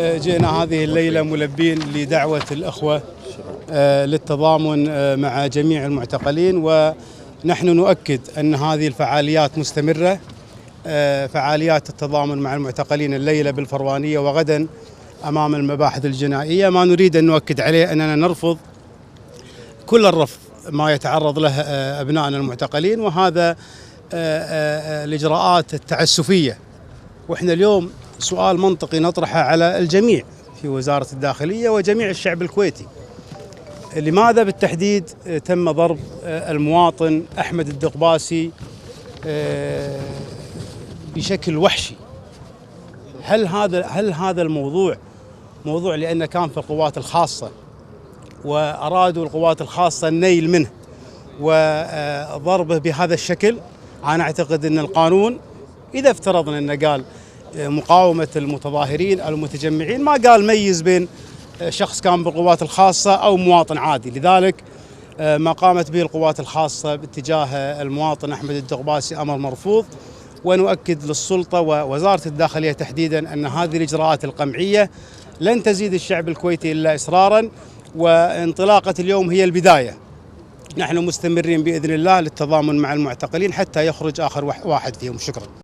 جئنا هذه الليلة ملبين لدعوة الأخوة للتضامن مع جميع المعتقلين، ونحن نؤكد أن هذه الفعاليات مستمرة، فعاليات التضامن مع المعتقلين الليلة بالفروانية وغدا أمام المباحث الجنائية. ما نريد أن نؤكد عليه أننا نرفض كل الرفض ما يتعرض له أبنائنا المعتقلين، وهذا الإجراءات التعسفية. وإحنا اليوم سؤال منطقي نطرحه على الجميع في وزارة الداخلية وجميع الشعب الكويتي: لماذا بالتحديد تم ضرب المواطن أحمد الدقباسي بشكل وحشي؟ هل هذا الموضوع موضوع لأنه كان في القوات الخاصة وأرادوا القوات الخاصة النيل منه وضربه بهذا الشكل؟ أنا أعتقد أن القانون إذا افترضنا أنه قال مقاومة المتظاهرين أو المتجمعين، ما قال ميز بين شخص كان بالقوات الخاصة أو مواطن عادي. لذلك ما قامت به القوات الخاصة باتجاه المواطن أحمد الدقباسي أمر مرفوض، ونؤكد للسلطة ووزارة الداخلية تحديدا أن هذه الإجراءات القمعية لن تزيد الشعب الكويتي إلا إصرارا، وانطلاقة اليوم هي البداية. نحن مستمرين بإذن الله للتضامن مع المعتقلين حتى يخرج آخر واحد فيهم. شكرا.